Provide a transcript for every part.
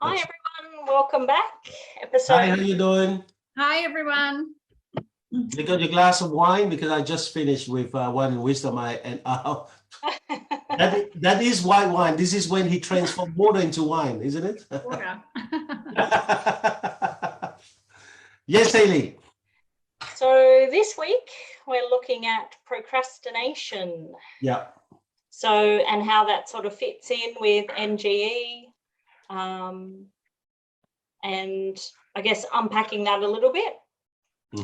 Hi everyone, welcome back. Hi, how you doing? Hi everyone. You got your glass of wine? Because I just finished with wine and wisdom. That is white wine. This is when he transformed water into wine, isn't it? Water. Yes, Hayley. So this week we're looking at procrastination. Yeah. So, and how that sort of fits in with NGE, and I guess unpacking that a little bit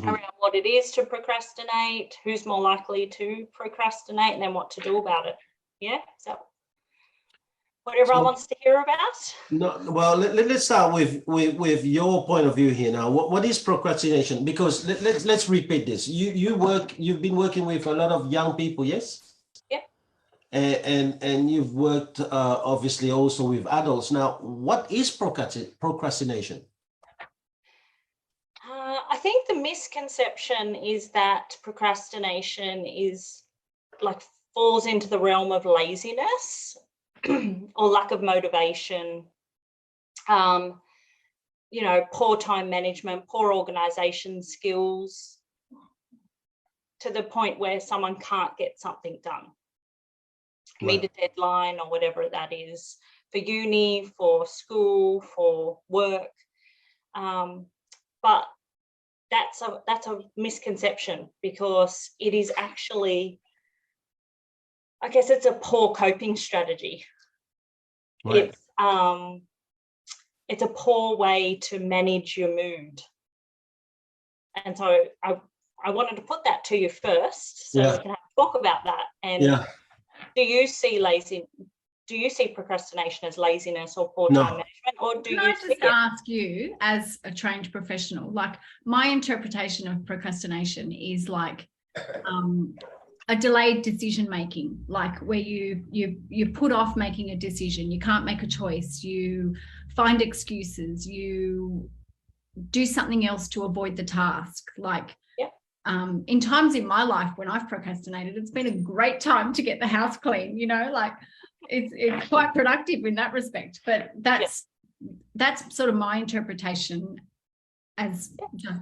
around what it is to procrastinate, who's more likely to procrastinate, and then what to do about it. Yeah, so what everyone wants to hear about. No, well, let's start with your point of view here now. What is procrastination? Because let's repeat this. You've been working with a lot of young people, yes? Yep. And you've worked obviously also with adults. Now, what is procrastination? I think the misconception is that procrastination is like falls into the realm of laziness or lack of motivation, you know, poor time management, poor organization skills, to the point where someone can't get something done, meet a deadline or whatever that is, for uni, for school, for work. But that's a misconception, because it is actually, I guess it's a poor coping strategy. Right. It's a poor way to manage your mood. And so I wanted to put that to you first, so we can talk about that. And do you see procrastination as laziness or poor time management, or do you just ask you, as a trained professional, like, my interpretation of procrastination is like a delayed decision making, like where you put off making a decision, you can't make a choice, you find excuses, you do something else to avoid the task. Like in times in my life when I've procrastinated, it's been a great time to get the house clean, you know, like it's quite productive in that respect. But that's sort of my interpretation as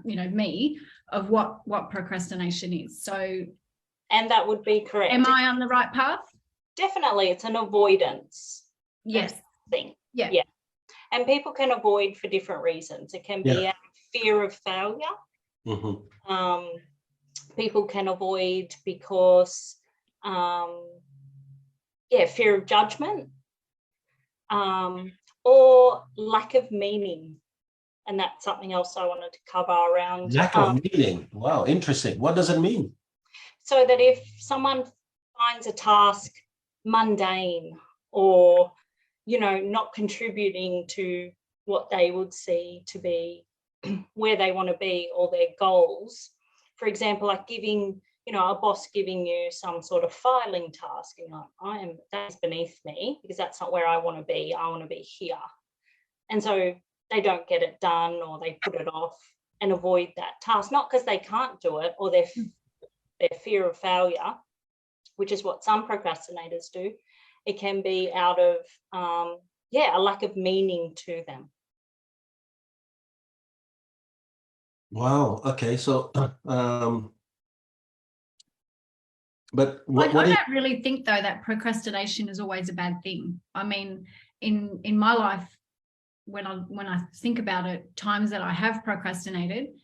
you know, me, of what procrastination is. So, and that would be correct. Am I on the right path? Definitely, it's an avoidance. Yes. Thing. Yeah. And people can avoid for different reasons. It can be out of fear of failure. People can avoid because fear of judgment, or lack of meaning. And that's something else I wanted to cover around. Lack of meaning. Wow, interesting. What does it mean? So that if someone finds a task mundane, or, you know, not contributing to what they would see to be where they want to be, or their goals, for example, like giving, you know, a boss giving you some sort of filing task, and like, that's beneath me, because that's not where I want to be. I want to be here. And so they don't get it done, or they put it off and avoid that task, not because they can't do it, or their fear of failure, which is what some procrastinators do. It can be out of a lack of meaning to them. Wow. Okay. So, but I don't really think, though, that procrastination is always a bad thing. I mean, in my life, when I think about it, times that I have procrastinated,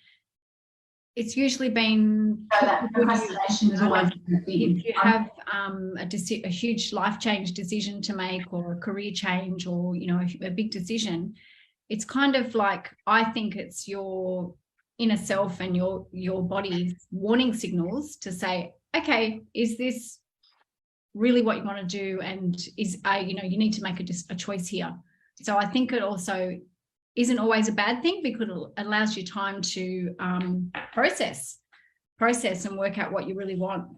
it's usually been procrastination is always a good thing. If you have a huge life change decision to make, or a career change, or, you know, a big decision, it's kind of like, I think it's your inner self and your body's warning signals to say, okay, is this really what you want to do? And you know, you need to make a choice here. So I think it also isn't always a bad thing, because it allows you time to process and work out what you really want,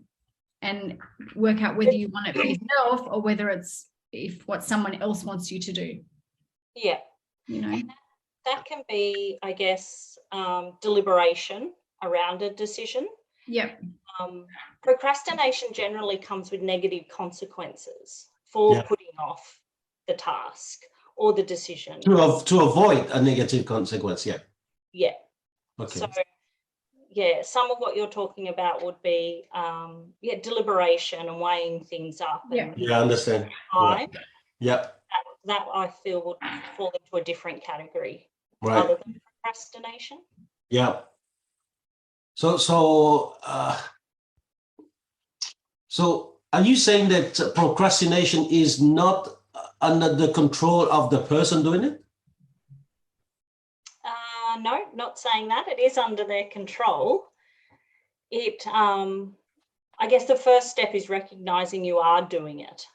and work out whether you want it for yourself, or whether it's what someone else wants you to do. Yeah. You know, that can be, I guess, deliberation around a decision. Yeah. Procrastination generally comes with negative consequences for putting off the task, or the decision. To avoid a negative consequence, yeah. Yeah. Okay. So, yeah, some of what you're talking about would be, deliberation and weighing things up. Yeah. Yeah, I understand. Time. Yeah. That I feel would fall into a different category Right. other than procrastination. Yeah. So are you saying that procrastination is not under the control of the person doing it? No, not saying that. It is under their control. It, I guess the first step is recognizing you are doing it.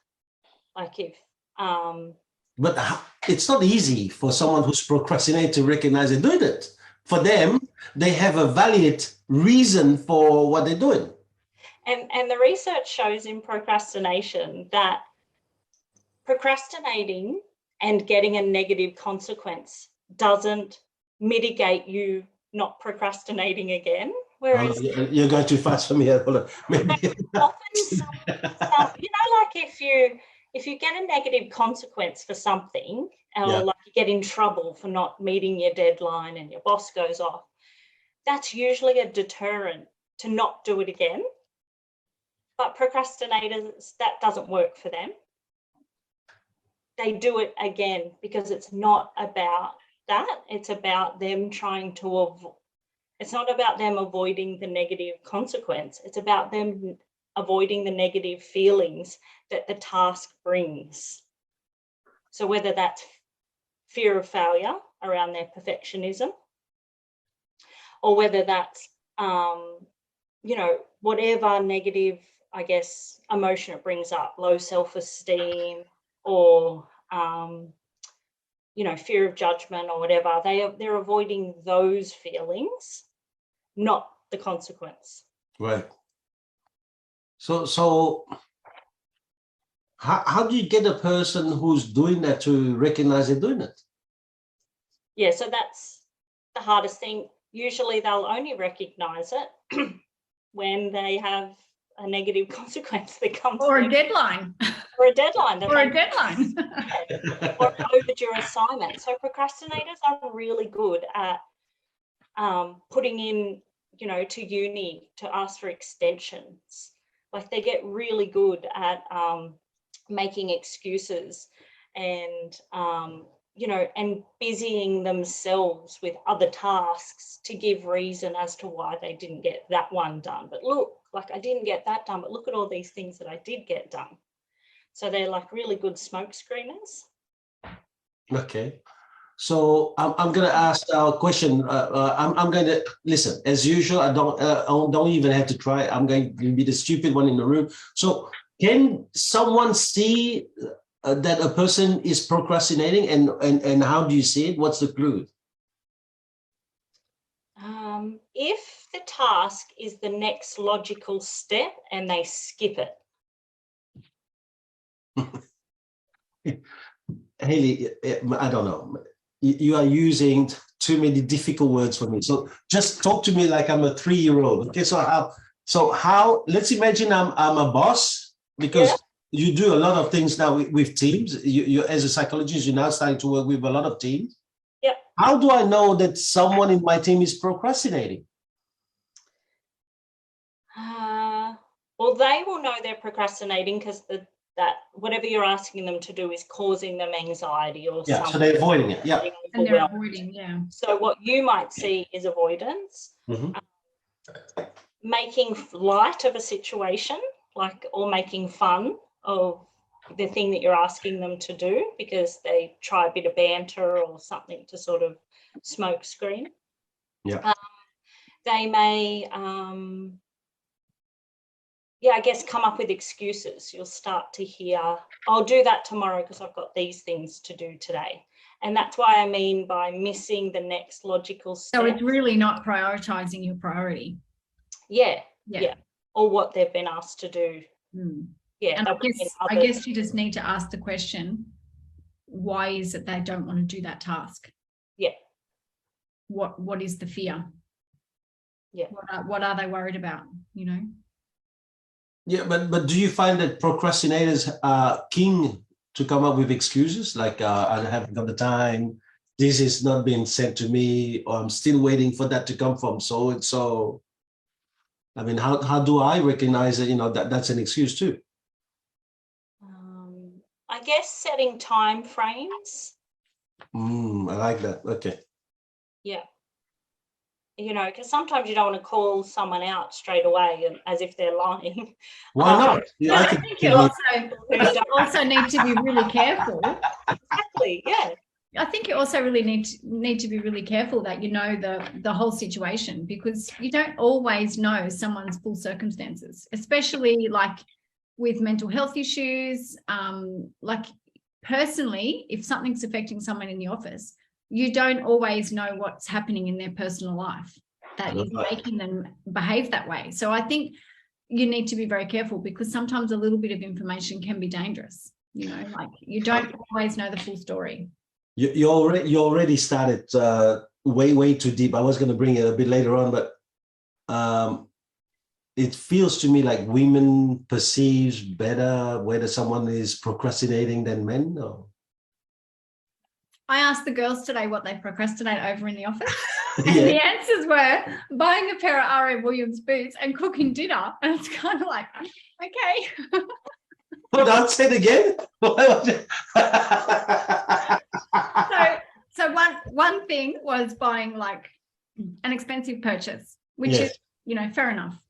Like if, But it's not easy for someone who's procrastinating to recognize they're doing it. For them, they have a valid reason for what they're doing. And the research shows in procrastination that procrastinating and getting a negative consequence doesn't mitigate you not procrastinating again. Whereas you're going too fast for me. Maybe. Often, like if you get a negative consequence for something, or like you get in trouble for not meeting your deadline and your boss goes off, that's usually a deterrent to not do it again. But procrastinators, that doesn't work for them. They do it again because it's not about that. It's about them trying to it's not about them avoiding the negative consequence. It's about them avoiding the negative feelings that the task brings. So whether that's fear of failure around their perfectionism, or whether that's, whatever negative, I guess, emotion it brings up, low self-esteem or, fear of judgment or whatever, they're avoiding those feelings, not the consequence. Right. So how do you get a person who's doing that to recognize they're doing it? Yeah, so that's the hardest thing. Usually they'll only recognize it when they have a negative consequence that comes. Or a deadline. Or a deadline. Or a deadline. Or an overdue assignment. So procrastinators are really good at putting in, to uni to ask for extensions. Like they get really good at making excuses and, and busying themselves with other tasks to give reason as to why they didn't get that one done. But look, like I didn't get that done, but look at all these things that I did get done. So they're like really good smoke screeners. Okay. So I'm going to ask a question. I'm going to listen. As usual, I don't even have to try. I'm going to be the stupid one in the room. So can someone see that a person is procrastinating, and how do you see it? What's the clue? If the task is the next logical step and they skip it. Haley, I don't know. You are using too many difficult words for me. So just talk to me like I'm a 3-year-old. Okay, so how? Let's imagine I'm a boss, because you do a lot of things now with teams. You as a psychologist, you're now starting to work with a lot of teams. Yeah. How do I know that someone in my team is procrastinating? Well, they will know they're procrastinating because that whatever you're asking them to do is causing them anxiety or something. So they're avoiding it. Yeah. And they're avoiding, So what you might see is avoidance, making light of a situation, or making fun of the thing that you're asking them to do because they try a bit of banter or something to sort of smoke screen. Yeah. They may, I guess, come up with excuses. You'll start to hear, I'll do that tomorrow because I've got these things to do today. And that's why I mean by missing the next logical step. So it's really not prioritizing your priority. Yeah. Or what they've been asked to do. Yeah. And I guess you just need to ask the question, why is it they don't want to do that task? Yeah. What is the fear? Yeah. What are they worried about, Yeah, but do you find that procrastinators are keen to come up with excuses like I haven't got the time, this is not being sent to me, or I'm still waiting for that to come from so and so. I mean, how do I recognize that, that that's an excuse too? I guess setting time frames. I like that. Okay. Yeah. Because sometimes you don't want to call someone out straight away and as if they're lying. Why not? Yeah, I think you also need to be really careful. Exactly. Yeah. I think you also really need to be really careful that you know the whole situation, because you don't always know someone's full circumstances, especially like with mental health issues. Like personally, if something's affecting someone in the office, you don't always know what's happening in their personal life that is making them behave that way. So I think you need to be very careful, because sometimes a little bit of information can be dangerous. Like you don't always know the full story. You already started way too deep. I was going to bring it a bit later on, but it feels to me like women perceives better whether someone is procrastinating than men. Or? I asked the girls today what they procrastinate over in the office. Yeah. And the answers were buying a pair of R.M. Williams boots and cooking dinner. And it's kind of like, okay. Hold on, say it again. So one thing was buying like an expensive purchase, which Yes. is, fair enough.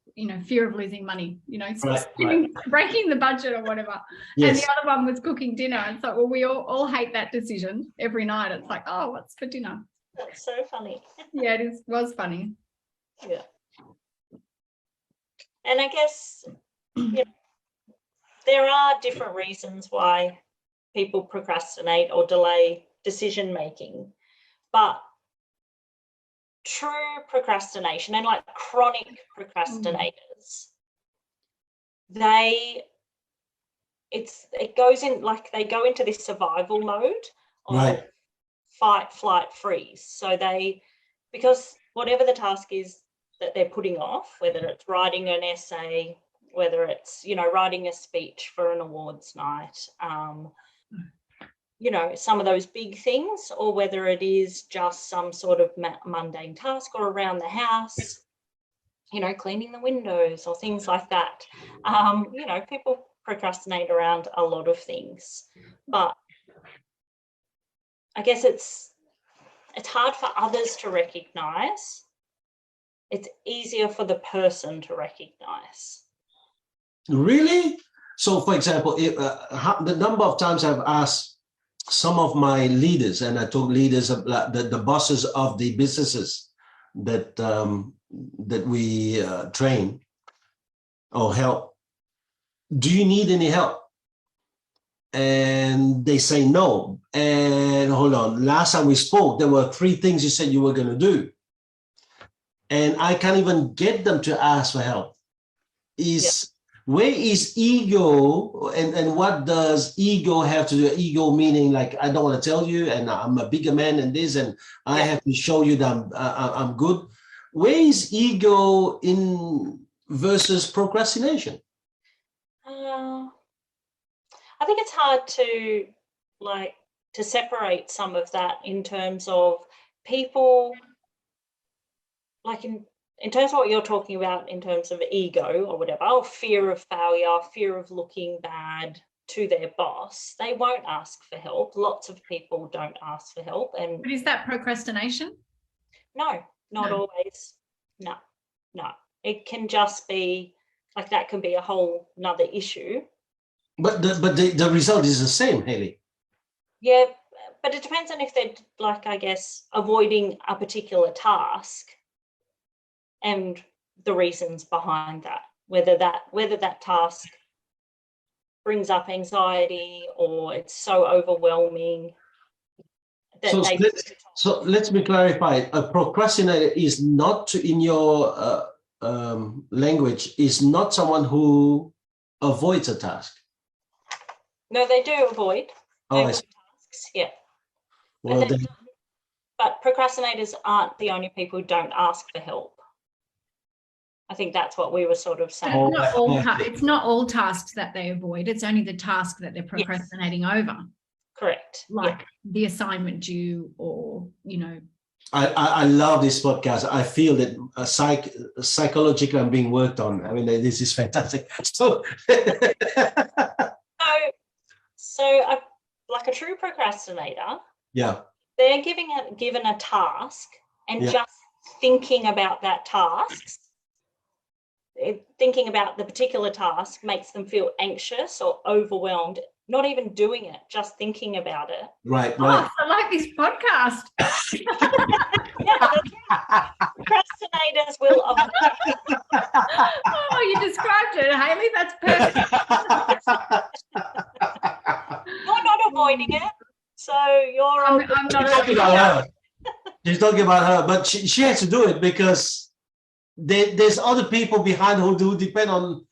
Fear of losing money, Right. breaking the budget or whatever. Yes. And the other one was cooking dinner. And so, well, we all hate that decision every night. It's like, oh, what's for dinner? That's so funny. Yeah, was funny. Yeah. And I guess there are different reasons why people procrastinate or delay decision making, but true procrastination and like chronic procrastinators, they go into this survival mode of Right. fight, flight, freeze. So because whatever the task is that they're putting off, whether it's writing an essay, whether it's, writing a speech for an awards night, some of those big things, or whether it is just some sort of mundane task or around the house, cleaning the windows or things like that. People procrastinate around a lot of things, but I guess it's hard for others to recognize. It's easier for the person to recognize. Really? So, for example, if, the number of times I've asked some of my leaders, and I told leaders of the bosses of the businesses that we train or help, do you need any help? And they say no. And hold on, last time we spoke, there were 3 things you said you were going to do. And I can't even get them to ask for help. Where is ego, and what does ego have to do? Ego meaning like, I don't want to tell you, and I'm a bigger man than this, and I have to show you that I'm good. Where is ego in versus procrastination? I think it's hard to separate some of that in terms of people, like in terms of what you're talking about in terms of ego or whatever, or fear of failure, fear of looking bad to their boss. They won't ask for help. Lots of people don't ask for help. But is that procrastination? No, not always. No. It can just be like, that can be a whole nother issue. But the result is the same, Hayley. Yeah, but it depends on if they're, like, I guess, avoiding a particular task and the reasons behind that, whether that task brings up anxiety or it's so overwhelming that so let me clarify. A procrastinator is not, in your language, is not someone who avoids a task. No, they do avoid. Tasks, yeah. Well, but procrastinators aren't the only people who don't ask for help. I think that's what we were sort of But saying. it's not all tasks that they avoid. It's only the task that they're procrastinating over. Correct. Like the assignment due, or, you know. I love this podcast. I feel that psychologically I'm being worked on. I mean, this is fantastic. So, like a true procrastinator, yeah, they're given a task and just thinking about that task, thinking about the particular task makes them feel anxious or overwhelmed. Not even doing it, just thinking about it. Right. Oh, I like this podcast. Procrastinators will avoid. Oh, you described it, Hayley. That's perfect. You're not avoiding it, so you're. I'm not talking about her. She's talking about her, but she has to do it because there's other people behind who depend on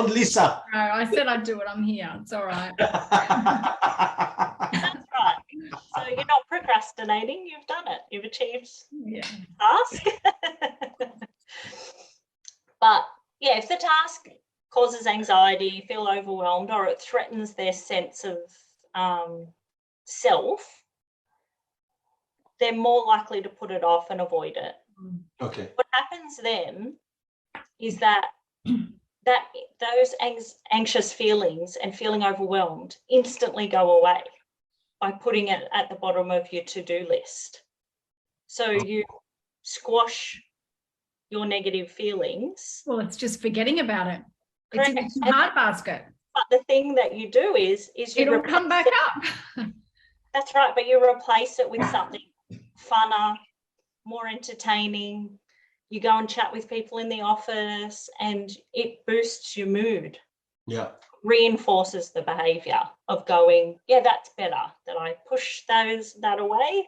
Lisa. No, I said I'd do it. I'm here. It's all right. That's right. So you're not procrastinating. You've done it. You've achieved the task. But yeah, if the task causes anxiety, feel overwhelmed, or it threatens their sense of self, they're more likely to put it off and avoid it. Okay. What happens then is that those anxious feelings and feeling overwhelmed instantly go away by putting it at the bottom of your to-do list. So you squash your negative feelings. Well, it's just forgetting about it. It's in the hard basket. But the thing that you do is it'll come back up. That's right, but you replace it with something funner, more entertaining. You go and chat with people in the office and it boosts your mood. Yeah. Reinforces the behavior of going, yeah, that's better, that I push that away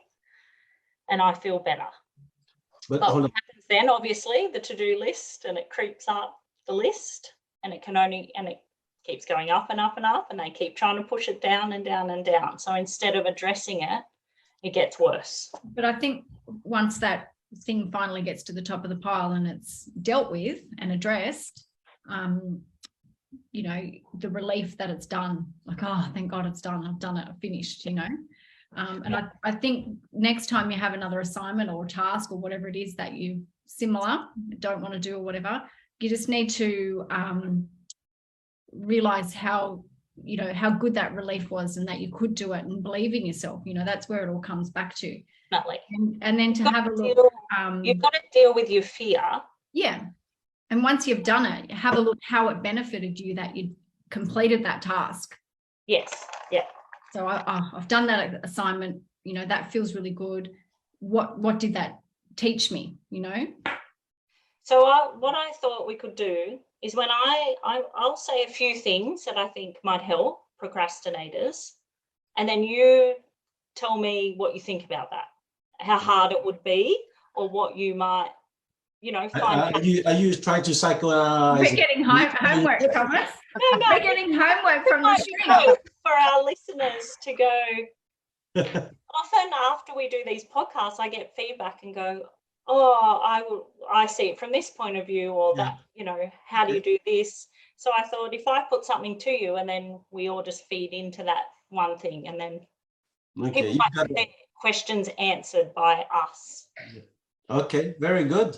and I feel better. But what happens then, obviously, the to-do list, and it creeps up the list, and it keeps going up and up and up, and they keep trying to push it down and down and down. So instead of addressing it, it gets worse. But I think once that thing finally gets to the top of the pile and it's dealt with and addressed, you know, the relief that it's done, like, oh, thank God it's done. I've done it. I've finished, you know. And I think next time you have another assignment or task or whatever it is that you don't want to do or whatever, you just need to realize how good that relief was and that you could do it and believe in yourself. You know, that's where it all comes back to. Definitely. And then to have a look. You've got to deal with your fear. Yeah. And once you've done it, have a look how it benefited you that you completed that task. Yes. Yeah. So I've done that assignment, you know, that feels really good. What did that teach me, you know? So what I thought we could do is when I'll say a few things that I think might help procrastinators, and then you tell me what you think about that, how hard it would be, or what you might, you know, find. Are you trying to psychoanalyze? We're getting homework, Thomas. No, we're getting homework from the street. For our listeners to go, often after we do these podcasts, I get feedback and go, oh, I see it from this point of view, or that, you know, how do you do this? So I thought if I put something to you and then we all just feed into that one thing, and then people might get their questions answered by us. Okay, very good.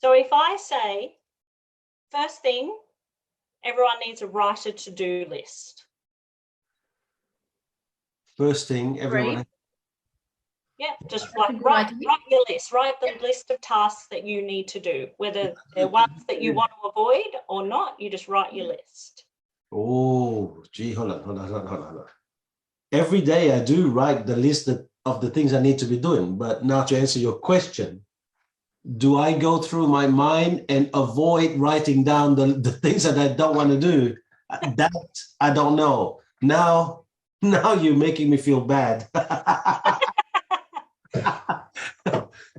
So if I say, first thing, everyone needs to write a to-do list. First thing, everyone. Yeah, just like write your list. Write the list of tasks that you need to do, whether they're ones that you want to avoid or not. You just write your list. Oh, gee, hold on. Every day I do write the list of the things I need to be doing. But now to answer your question, do I go through my mind and avoid writing down the things that I don't want to do? That I don't know. Now you're making me feel bad.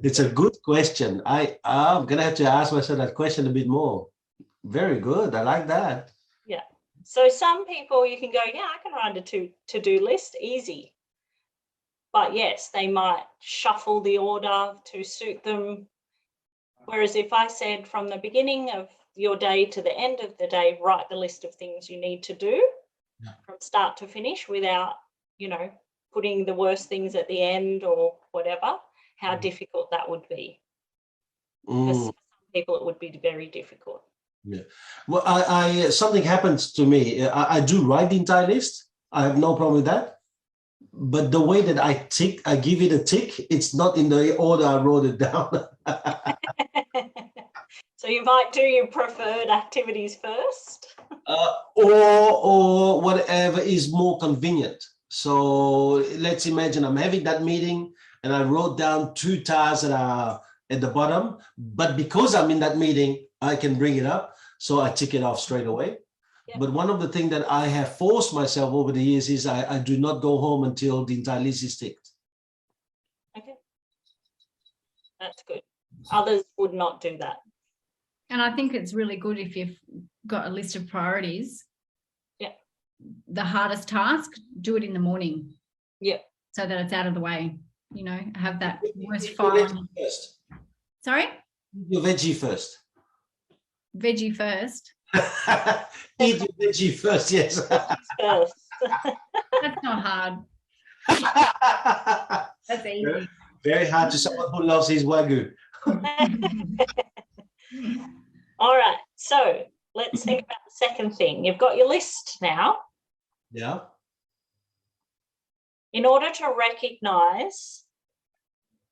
It's a good question. I'm gonna have to ask myself that question a bit more. Very good. I like that. Yeah. So some people you can go, yeah, I can write a to-do list, easy. But yes, they might shuffle the order to suit them. Whereas if I said from the beginning of your day to the end of the day, write the list of things you need to do from start to finish without, putting the worst things at the end or whatever, how difficult that would be. For some people, it would be very difficult. Yeah. Well, I something happens to me. I do write the entire list. I have no problem with that. But the way that I give it a tick, it's not in the order I wrote it down. So you might do your preferred activities first. Or whatever is more convenient. So let's imagine I'm having that meeting and I wrote down 2 tasks that are at the bottom, but because I'm in that meeting, I can bring it up. So I tick it off straight away. Yep. But one of the things that I have forced myself over the years is I do not go home until the entire list is ticked. Okay. That's good. Others would not do that. And I think it's really good if you've got a list of priorities. Yeah. The hardest task, do it in the morning. Yeah. So that it's out of the way. Have that worst file. First. Sorry? Your veggie first. Veggie first. Eat your veggie first, yes. First. That's not hard. That's easy. Very hard to someone who loves his Wagyu. All right, so let's think about the second thing. You've got your list now. Yeah. In order to recognize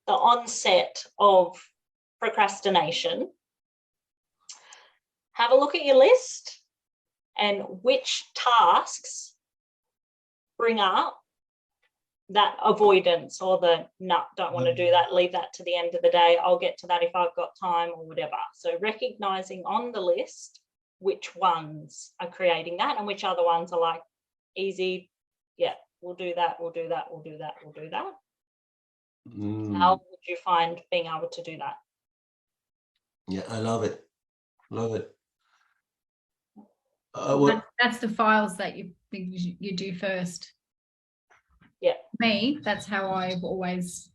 the onset of procrastination, have a look at your list and which tasks bring up that avoidance or the no, don't want to do that, leave that to the end of the day, I'll get to that if I've got time or whatever. So recognizing on the list which ones are creating that and which other ones are like easy, yeah, we'll do that, we'll do that, we'll do that, we'll do that. How would you find being able to do that? Yeah, I love it. Love it. That's the files that you do first. Yeah. Me, that's how I've always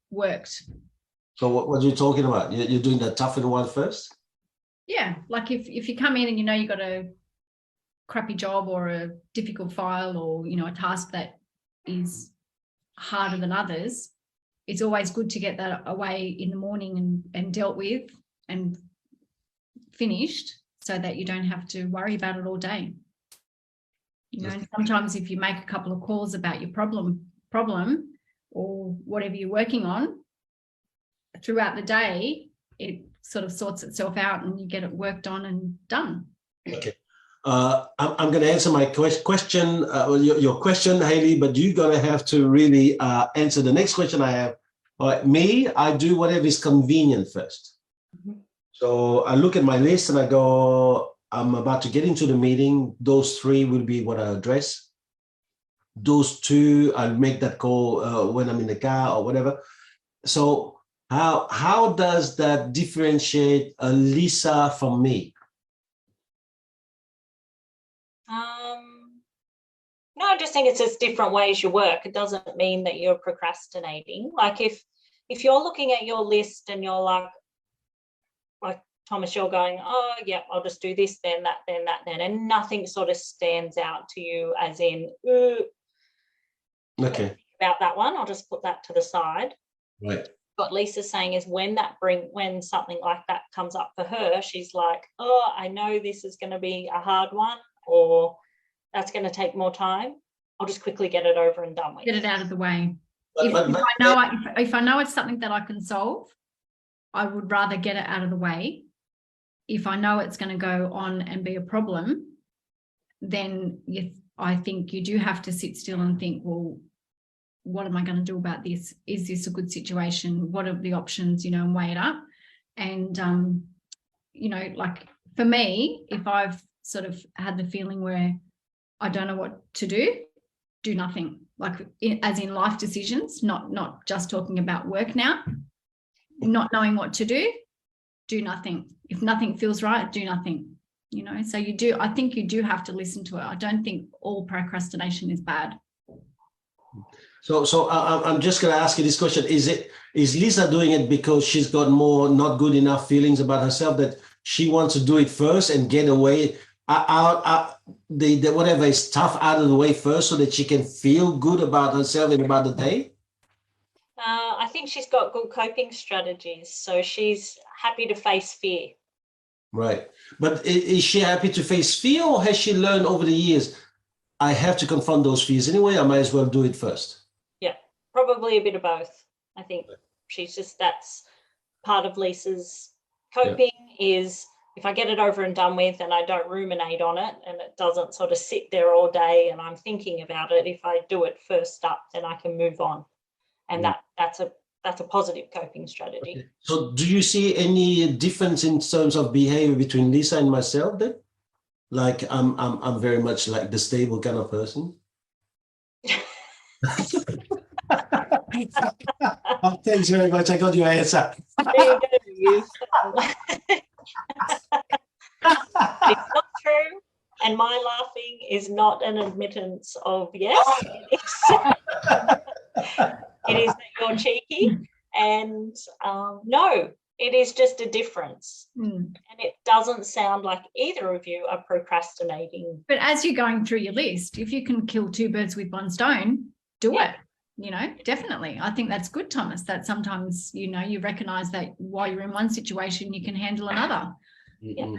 worked. So what are you talking about? You're doing the tougher one first? Yeah, like if you come in and you got a crappy job or a difficult file or a task that is harder than others, it's always good to get that away in the morning and dealt with and finished so that you don't have to worry about it all day. And sometimes if you make a couple of calls about your problem or whatever you're working on throughout the day, it sort of sorts itself out and you get it worked on and done. Okay. I'm going to answer my question, your question, Hayley, but you're going to have to really answer the next question I have. All right, me, I do whatever is convenient first. Mm-hmm. So I look at my list and I go, I'm about to get into the meeting. Those 3 will be what I address. Those 2, I'll make that call when I'm in the car or whatever. So how does that differentiate Lisa from me? No, I just think it's just different ways you work. It doesn't mean that you're procrastinating. Like if you're looking at your list and you're like Thomas, you're going, oh, yeah, I'll just do this, then that, then that, then, and nothing sort of stands out to you as in, okay, about that one, I'll just put that to the side. Right. What Lisa's saying is when something like that comes up for her, she's like, oh, I know this is going to be a hard one or that's going to take more time. I'll just quickly get it over and done with. Get it out of the way. If I know it's something that I can solve, I would rather get it out of the way. If I know it's going to go on and be a problem, then I think you do have to sit still and think, well, what am I going to do about this? Is this a good situation? What are the options, and weigh it up. And, like for me, if I've sort of had the feeling where I don't know what to do nothing, like as in life decisions, not just talking about work now, not knowing what to do nothing. If nothing feels right, do nothing, so I think you do have to listen to it. I don't think all procrastination is bad. I'm just going to ask you this question. Is Lisa doing it because she's got more not good enough feelings about herself that she wants to do it first and get away the whatever is tough out of the way first so that she can feel good about herself and about the day? I think she's got good coping strategies. So she's happy to face fear. Right. But is she happy to face fear, or has she learned over the years, I have to confront those fears anyway, I might as well do it first? Yeah, probably a bit of both. I think that's part of Lisa's coping is if I get it over and done with and I don't ruminate on it and it doesn't sort of sit there all day and I'm thinking about it, if I do it first up, then I can move on. And that's a positive coping strategy. Okay. So do you see any difference in terms of behavior between Lisa and myself then? Like I'm very much like the stable kind of person. Oh, thanks very much. I got your answer. There you go. It's not true. And my laughing is not an admittance of yes. It is that you're cheeky. And no, it is just a difference. And it doesn't sound like either of you are procrastinating. But as you're going through your list, if you can kill two birds with one stone, do it. You know, definitely. I think that's good, Thomas, that sometimes, you know, you recognize that while you're in one situation, you can handle another. Yeah,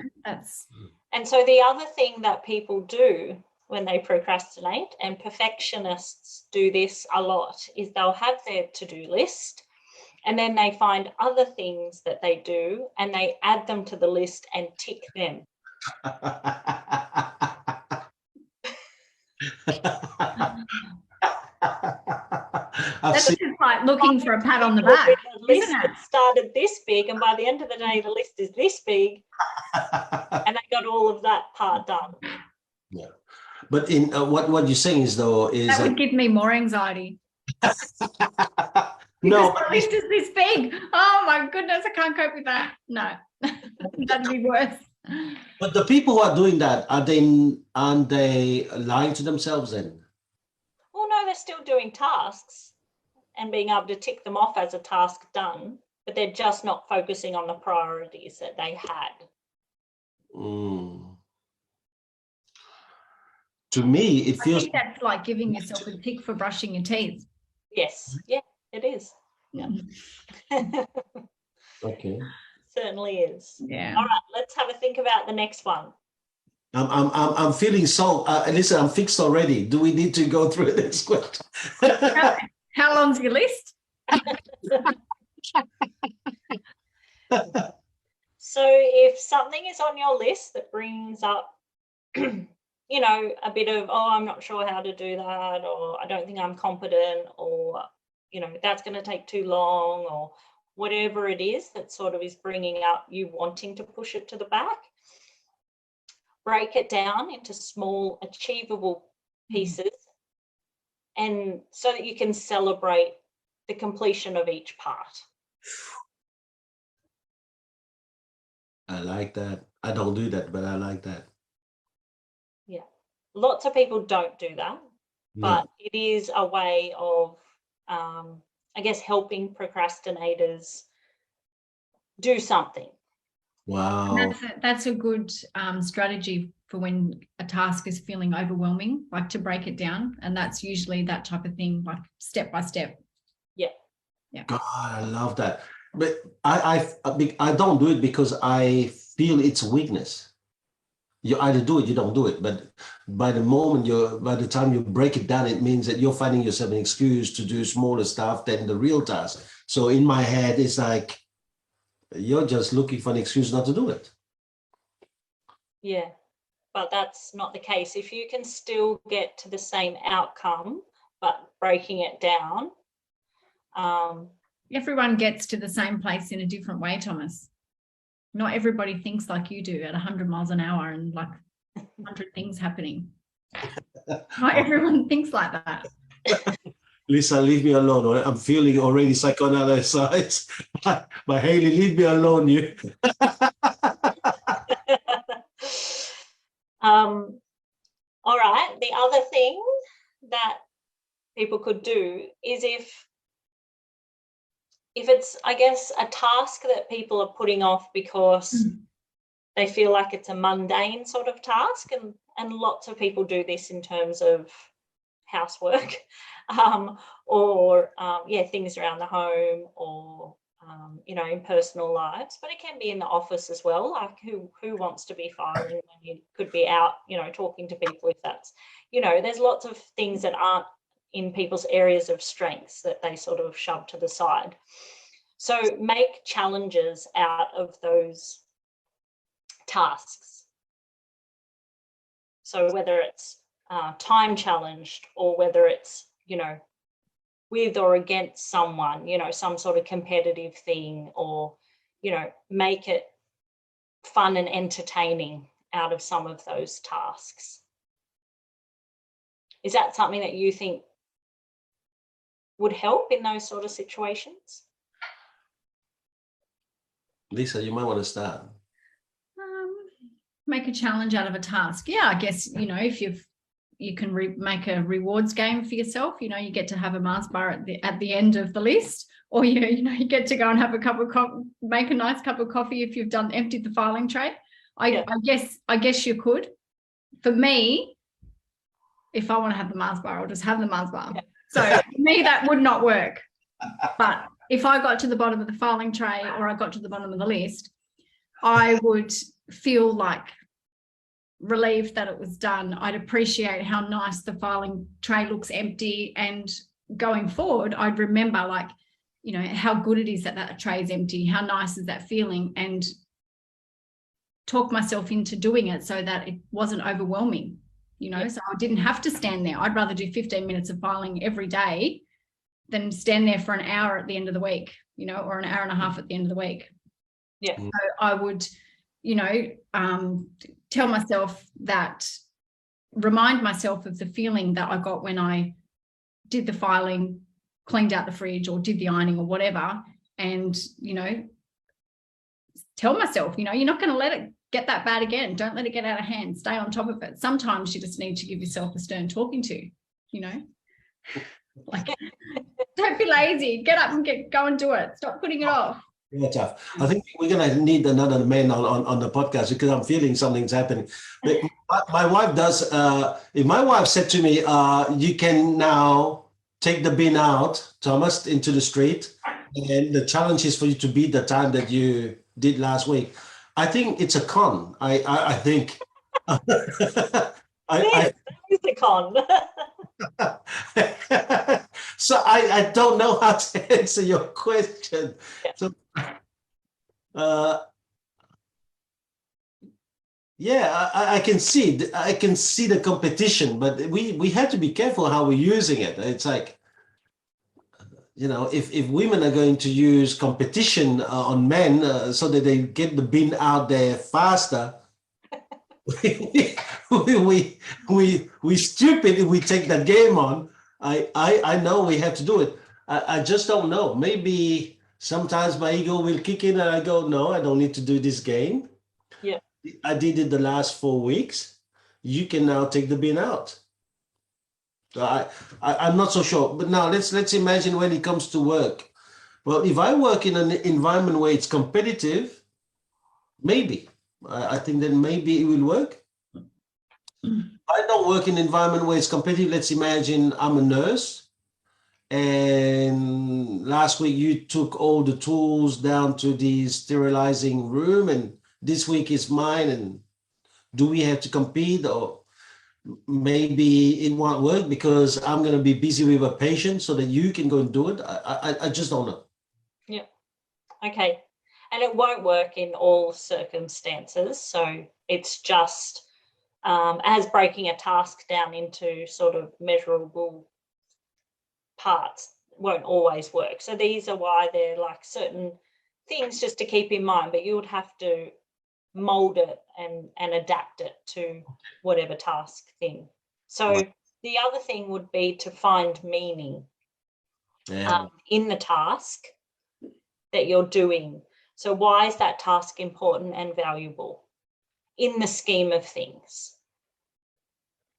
And so the other thing that people do when they procrastinate, and perfectionists do this a lot, is they'll have their to-do list and then they find other things that they do and they add them to the list and tick them. That's just like looking for a pat on the back. The list started this big, and by the end of the day, the list is this big, and they got all of that part done. Yeah, but in what you're saying is though is that would give me more anxiety. No, the list is this big. Oh my goodness, I can't cope with that. No, that'd be worse. But the people who are doing that, aren't they lying to themselves then? Well, no, they're still doing tasks and being able to tick them off as a task done, but they're just not focusing on the priorities that they had. To me, it feels. I think that's like giving yourself a tick for brushing your teeth. Yes, yeah, it is. Yeah. Okay. Certainly is. Yeah. All right, let's have a think about the next one. I'm feeling so. Listen, I'm fixed already. Do we need to go through this question? How long's your list? So if something is on your list that brings up, you know, a bit of, oh, I'm not sure how to do that, or I don't think I'm competent, or, you know, that's going to take too long, or whatever it is that sort of is bringing up you wanting to push it to the back, break it down into small, achievable pieces, and so that you can celebrate the completion of each part. I like that. I don't do that, but I like that. Yeah, lots of people don't do that, but it is a way of, I guess, helping procrastinators do something. Wow. That's a good strategy for when a task is feeling overwhelming, like to break it down. And that's usually that type of thing, like step by step. Yeah. Yeah. God, I love that. But I don't do it because I feel it's weakness. You either do it, you don't do it. But by the time you break it down, it means that you're finding yourself an excuse to do smaller stuff than the real task. So in my head, it's like, you're just looking for an excuse not to do it. Yeah, but that's not the case. If you can still get to the same outcome, but breaking it down. Everyone gets to the same place in a different way, Thomas. Not everybody thinks like you do at 100 miles an hour and like 100 things happening. Not everyone thinks like that. Lisa, leave me alone. I'm feeling already psychoanalyzed. But Hayley, leave me alone. You. All right. The other thing that people could do is if it's, I guess, a task that people are putting off because they feel like it's a mundane sort of task, and lots of people do this in terms of housework or things around the home, or in personal lives, but it can be in the office as well. Like who wants to be filing when you could be out, talking to people, if that's, there's lots of things that aren't in people's areas of strengths that they sort of shove to the side. So make challenges out of those tasks. So whether it's time challenged, or whether it's, with or against someone, some sort of competitive thing, or, make it fun and entertaining out of some of those tasks. Is that something that you think would help in those sort of situations? Lisa, you might want to start. Make a challenge out of a task. Yeah, I guess, if you can make a rewards game for yourself. You get to have a Mars bar at the end of the list, or you get to go and have a cup of coffee, make a nice cup of coffee if you've emptied the filing tray. I guess you could. For me, if I want to have the Mars bar, I'll just have the Mars bar. Yeah. So for me, that would not work. But if I got to the bottom of the filing tray, or I got to the bottom of the list, I would feel like relieved that it was done. I'd appreciate how nice the filing tray looks empty, and going forward I'd remember, like, how good it is that tray is empty, how nice is that feeling, and talk myself into doing it so that it wasn't overwhelming, so I didn't have to stand there. I'd rather do 15 minutes of filing every day than stand there for an hour at the end of the week, or an hour and a half at the end of the week. Yeah. So I would, tell myself that, remind myself of the feeling that I got when I did the filing, cleaned out the fridge, or did the ironing, or whatever. And, tell myself, you're not going to let it get that bad again. Don't let it get out of hand. Stay on top of it. Sometimes you just need to give yourself a stern talking to, like, don't be lazy. Get up and go and do it. Stop putting it off. Yeah, tough. I think we're going to need another man on the podcast, because I'm feeling something's happening. But my wife does. If my wife said to me, you can now take the bin out, Thomas, into the street, and the challenge is for you to beat the time that you did last week, I think it's a con. I think. It's a con. So I don't know how to answer your question. Yeah. So, I can see the competition, but we have to be careful how we're using it. It's like, if women are going to use competition on men so that they get the bin out there faster, we stupid if we take that game on. I know we have to do it. I just don't know. Maybe sometimes my ego will kick in and I go, no, I don't need to do this game. Yeah. I did it the last 4 weeks. You can now take the bin out. So I'm not so sure. But now let's imagine when it comes to work. Well, if I work in an environment where it's competitive, maybe. I think that maybe it will work. I don't work in an environment where it's competitive. Let's imagine I'm a nurse, and last week you took all the tools down to the sterilizing room, and this week is mine. And do we have to compete? Or maybe it won't work because I'm going to be busy with a patient so that you can go and do it. I just don't know. Yeah. Okay. And it won't work in all circumstances. So it's just as breaking a task down into sort of measurable parts won't always work. So these are why they're like certain things just to keep in mind, but you would have to mold it and adapt it to whatever task thing. So the other thing would be to find meaning in the task that you're doing. So why is that task important and valuable in the scheme of things?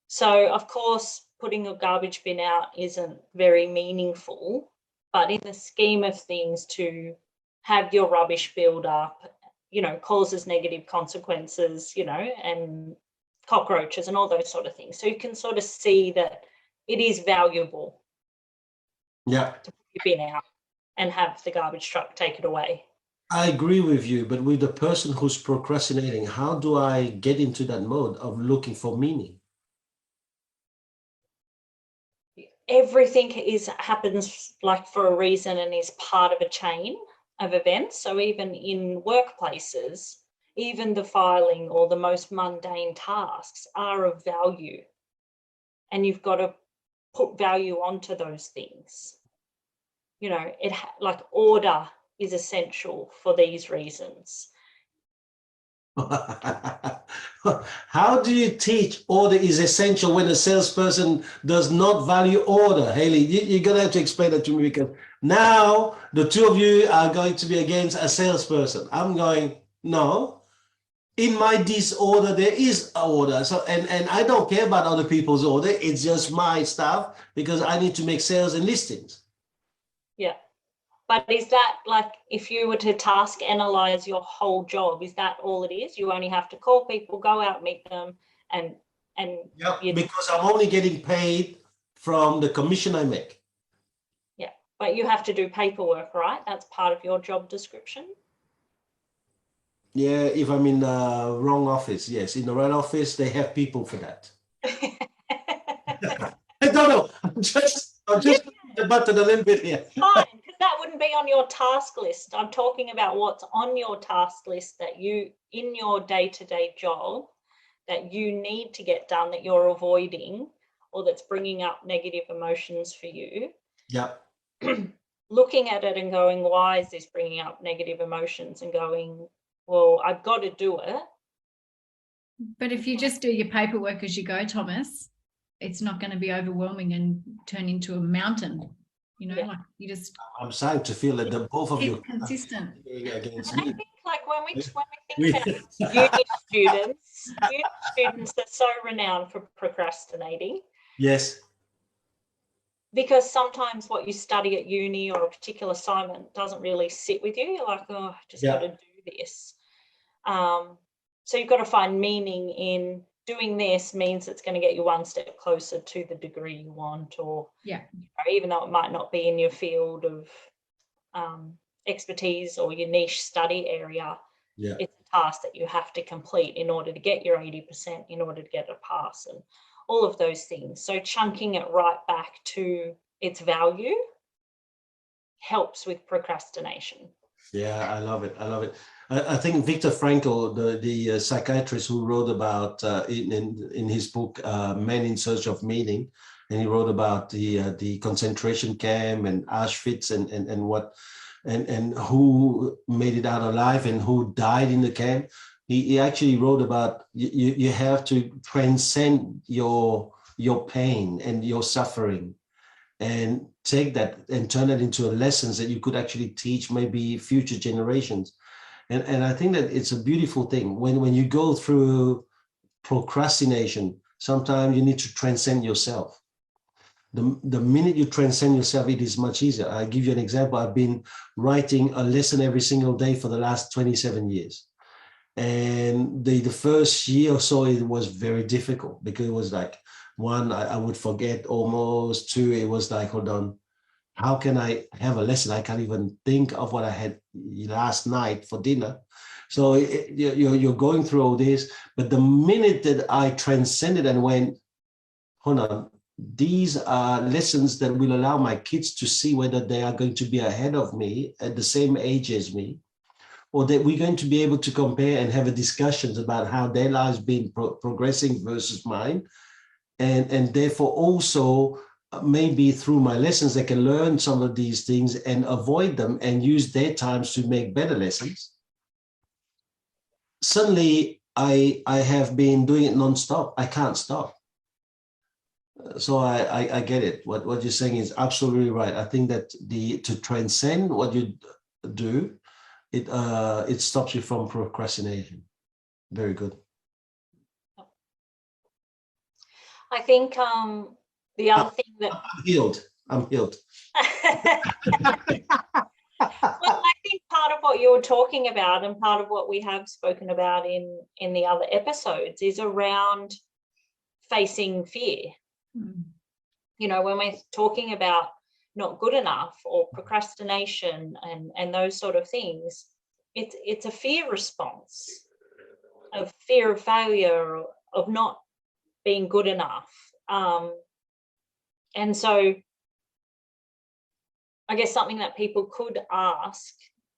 So of course, putting a garbage bin out isn't very meaningful, but in the scheme of things, to have your rubbish build up, you know, causes negative consequences, you know, and cockroaches and all those sort of things. So you can sort of see that it is valuable Yeah, to put your bin out and have the garbage truck take it away. I agree with you, but with the person who's procrastinating, how do I get into that mode of looking for meaning? Everything happens like for a reason and is part of a chain of events. So even in workplaces, even the filing or the most mundane tasks are of value, and you've got to put value onto those things. You know, like order is essential for these reasons. How do you teach order is essential when a salesperson does not value order? Hayley, you're going to have to explain that to me, because now the two of you are going to be against a salesperson. I'm going, no, in my disorder, there is order. So, and I don't care about other people's order. It's just my stuff, because I need to make sales and listings. Yeah. But is that, like, if you were to task analyze your whole job, is that all it is? You only have to call people, go out, meet them, and yeah, because I'm only getting paid from the commission I make. Yeah, but you have to do paperwork, right? That's part of your job description. Yeah, if I'm in the wrong office, yes. In the right office, they have people for that. I don't know. I'm just the button a little bit here. Fine, because that wouldn't be on your task list. I'm talking about what's on your task list that you, in your day-to-day job, that you need to get done, that you're avoiding, or that's bringing up negative emotions for you. Yeah. Looking at it and going, why is this bringing up negative emotions? And going, well, I've got to do it. But if you just do your paperwork as you go, Thomas, it's not going to be overwhelming and turn into a mountain. You know, Yeah. like you just. I'm starting to feel that the both of you consistent. Against And me. I think, like, when we think about uni students are so renowned for procrastinating. Yes. Because sometimes what you study at uni or a particular assignment doesn't really sit with you. You're like, oh, I just got to do this. So you've got to find meaning in doing this. Means it's going to get you one step closer to the degree you want, or even though it might not be in your field of expertise or your niche study area, it's a task that you have to complete in order to get your 80%, in order to get a pass, and all of those things. So chunking it right back to its value helps with procrastination. Yeah, I love it. I love it. I think Viktor Frankl, the psychiatrist who wrote about in his book Men in Search of Meaning, and he wrote about the concentration camp and Auschwitz and who made it out alive and who died in the camp. He actually wrote about you have to transcend your pain and your suffering, and take that and turn it into lessons that you could actually teach maybe future generations. And I think that it's a beautiful thing when you go through procrastination. Sometimes you need to transcend yourself. The minute you transcend yourself, it is much easier. I'll give you an example. I've been writing a lesson every single day for the last 27 years. And the first year or so, it was very difficult, because it was like, one, I would forget almost. Two, it was like, hold on, how can I have a lesson? I can't even think of what I had last night for dinner. So you're going through all this. But the minute that I transcended and went, hold on, these are lessons that will allow my kids to see whether they are going to be ahead of me at the same age as me, or that we're going to be able to compare and have a discussions about how their lives been progressing versus mine. And therefore also maybe through my lessons, they can learn some of these things and avoid them and use their times to make better lessons. Suddenly, I have been doing it nonstop. I can't stop. So I get it. What you're saying is absolutely right. I think that to transcend what you do, it stops you from procrastination. Very good. I think the other thing that I'm healed. well, I think part of what you're talking about and part of what we have spoken about in the other episodes is around facing fear. You know, when we're talking about not good enough or procrastination and those sort of things, it's a fear response of fear of failure, of not being good enough. And so I guess something that people could ask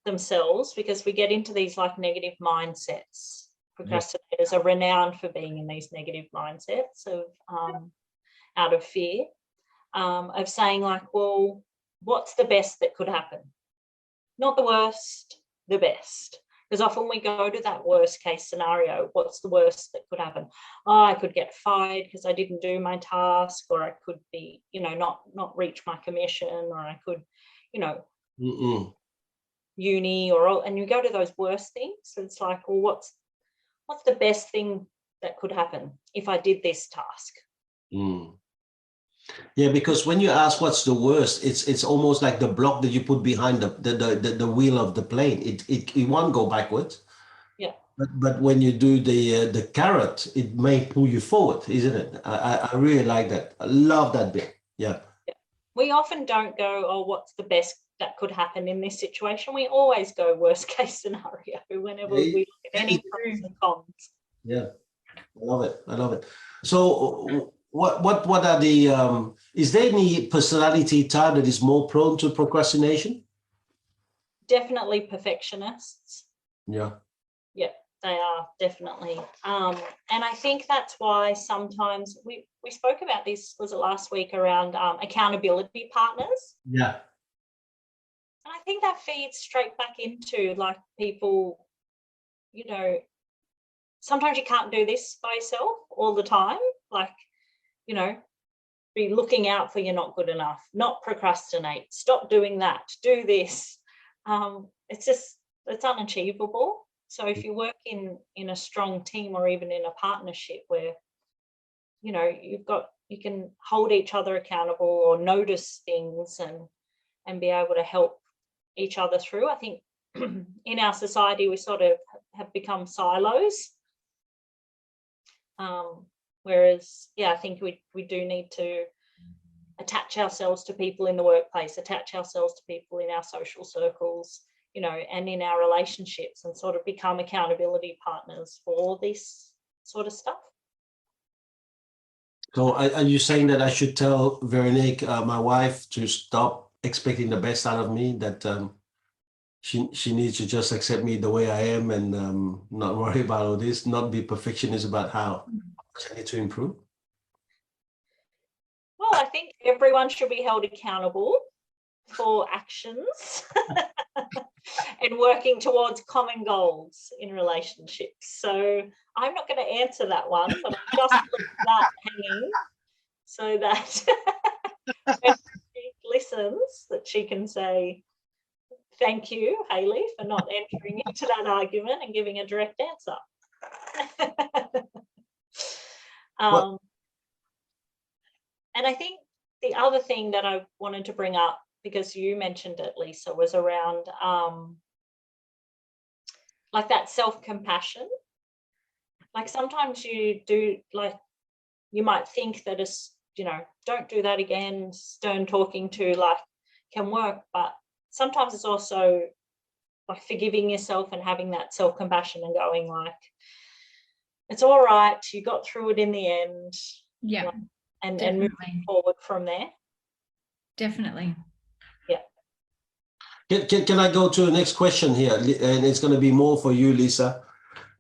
themselves, because we get into these like negative mindsets. Procrastinators are renowned for being in these negative mindsets of out of fear, of saying like, well, what's the best that could happen? Not the worst, the best. Because often we go to that worst case scenario. What's the worst that could happen? Oh, I could get fired because I didn't do my task, or I could be, you know, not reach my commission, or I could, you know, uni, and you go to those worst things. So it's like, well, what's the best thing that could happen if I did this task? Yeah, because when you ask what's the worst, it's almost like the block that you put behind the wheel of the plane. It won't go backwards. Yeah. But when you do the carrot, it may pull you forward, isn't it? I really like that. I love that bit. Yeah. We often don't go, oh, what's the best that could happen in this situation? We always go worst case scenario whenever we look at any pros and cons. Yeah, I love it. I love it. So what are the is there any personality type that is more prone to procrastination? Definitely perfectionists. Yeah. Yeah, they are definitely. And I think that's why sometimes we spoke about this, was it last week, around accountability partners? Yeah. And I think that feeds straight back into like people, you know, sometimes you can't do this by yourself all the time. Like, you know, be looking out for you're not good enough, not procrastinate, stop doing that, do this. It's unachievable. So if you work in a strong team, or even in a partnership where, you know, you can hold each other accountable or notice things and be able to help each other through. I think in our society we sort of have become silos. Whereas, yeah, I think we do need to attach ourselves to people in the workplace, attach ourselves to people in our social circles, you know, and in our relationships, and sort of become accountability partners for this sort of stuff. So are you saying that I should tell Veronique, my wife, to stop expecting the best out of me, that she needs to just accept me the way I am, and not worry about all this, not be perfectionist about how much I need to improve? Well, I think everyone should be held accountable for actions and working towards common goals in relationships. So I'm not going to answer that one, but I'll just leave that hanging so that when she listens, that she can say, thank you, Hayley, for not entering into that argument and giving a direct answer. And I think the other thing that I wanted to bring up, because you mentioned it, Lisa, was around like that self-compassion. Like sometimes you do, like you might think that it's, you know, don't do that again, stern talking to like can work, but sometimes it's also like forgiving yourself and having that self-compassion and going like, it's all right, you got through it in the end. Yeah. Like, and moving forward from there. Definitely. Yeah. Can I go to the next question here? And it's going to be more for you, Lisa.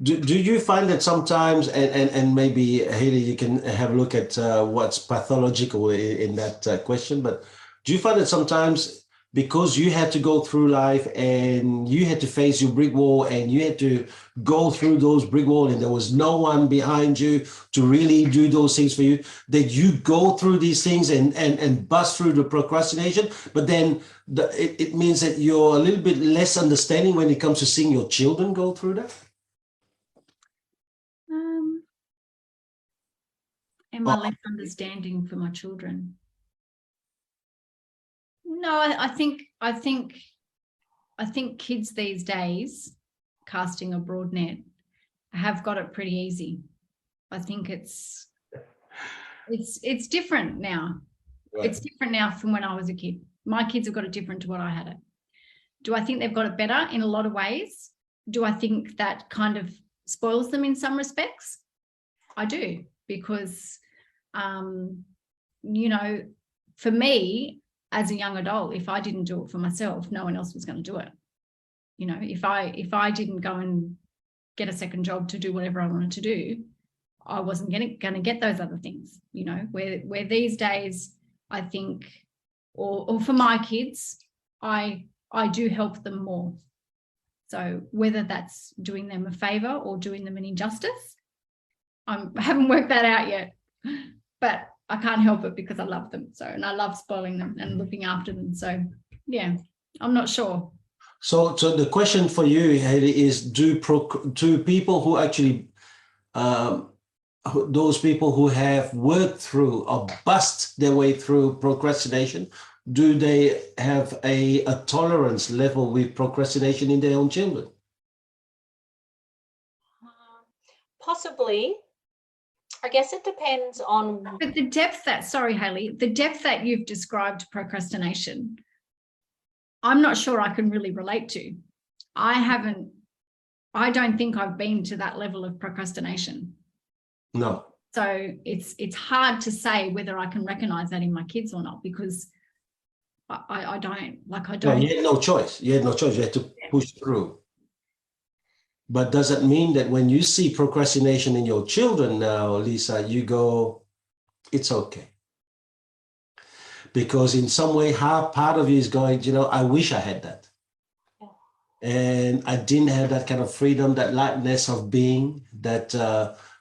Do you find that sometimes, and maybe Hayley, you can have a look at what's pathological in that question, but do you find that sometimes, because you had to go through life and you had to face your brick wall and you had to go through those brick walls and there was no one behind you to really do those things for you, that you go through these things and bust through the procrastination, but then it means that you're a little bit less understanding when it comes to seeing your children go through that? Am I less understanding for my children? No, I think kids these days, casting a broad net, have got it pretty easy. I think it's different now. Right. It's different now from when I was a kid. My kids have got it different to what I had it. Do I think they've got it better in a lot of ways? Do I think that kind of spoils them in some respects? I do, because, you know, for me as a young adult, if I didn't do it for myself, no one else was going to do it. You know, if I didn't go and get a second job to do whatever I wanted to do, I wasn't going to get those other things, you know, where these days, I think, or for my kids, I do help them more. So whether that's doing them a favor or doing them an injustice, I haven't worked that out yet, but I can't help it because I love them. So, and I love spoiling them and looking after them. So yeah, I'm not sure. So the question for you, Hayley, is do people who actually, those people who have worked through or bust their way through procrastination, do they have a tolerance level with procrastination in their own children? Possibly. I guess it depends on. But the depth that, sorry, Hayley, the depth that you've described procrastination, I'm not sure I can really relate to. I don't think I've been to that level of procrastination. No. So it's hard to say whether I can recognize that in my kids or not, because I don't. Yeah, you had no choice. You had no choice. You had to push through. But does it mean that when you see procrastination in your children now, Lisa, you go, it's okay? Because in some way, part of you is going, you know, I wish I had that. And I didn't have that kind of freedom, that lightness of being, that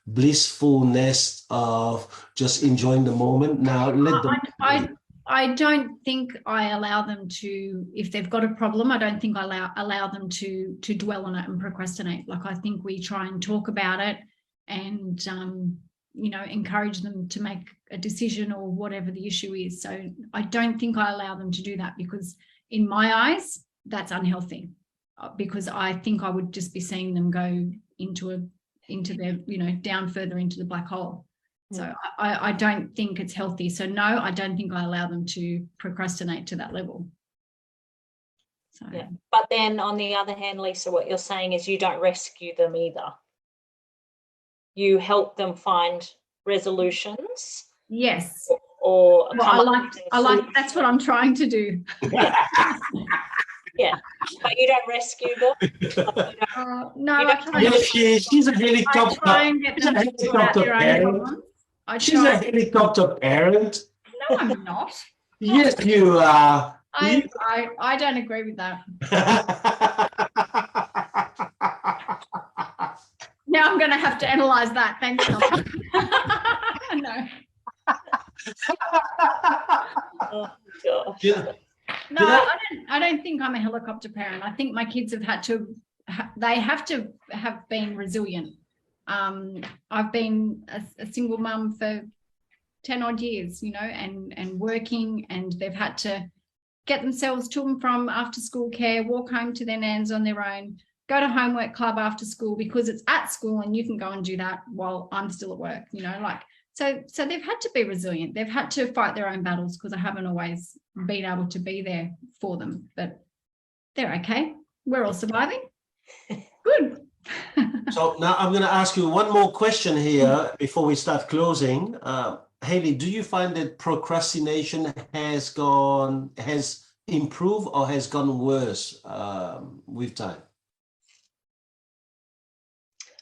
blissfulness of just enjoying the moment. Now, let them. I don't think I allow them to, if they've got a problem, I don't think I allow them to dwell on it and procrastinate. Like, I think we try and talk about it and, you know, encourage them to make a decision or whatever the issue is. So I don't think I allow them to do that, because in my eyes, that's unhealthy, because I think I would just be seeing them go into their, you know, down further into the black hole. So I don't think it's healthy. So no, I don't think I allow them to procrastinate to that level. So. Yeah. But then on the other hand, Lisa, what you're saying is you don't rescue them either. You help them find resolutions. Yes. Or well, I like that's what I'm trying to do. Yeah. Yeah, but you don't rescue them. No, I try. Yeah, she's a helicopter. I try and get them to sort out their own problems. She's a helicopter parent. No, I'm not. Yes, you are. I don't agree with that. Now I'm going to have to analyze that. Thanks, Tom. No. Oh, gosh. Yeah. No, I don't think I'm a helicopter parent. I think my kids have had to, they have to have been resilient. I've been a single mum for 10 odd years, you know, and working, and they've had to get themselves to and from after school care, walk home to their nans on their own, go to homework club after school because it's at school and you can go and do that while I'm still at work, you know, like, so they've had to be resilient. They've had to fight their own battles because I haven't always been able to be there for them, but they're okay. We're all surviving. Good. So now I'm going to ask you one more question here before we start closing. Hayley, do you find that procrastination has improved or has gone worse with time?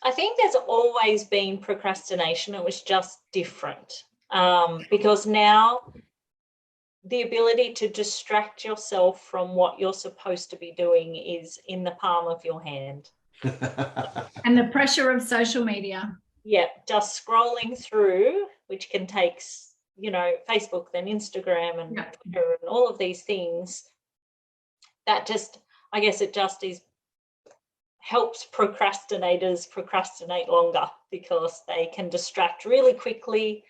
I think there's always been procrastination. It was just different because now the ability to distract yourself from what you're supposed to be doing is in the palm of your hand. And the pressure of social media. Yeah, just scrolling through, which can take, you know, Facebook, then Instagram and Twitter and all of these things. That just, I guess it just helps procrastinators procrastinate longer because they can distract really quickly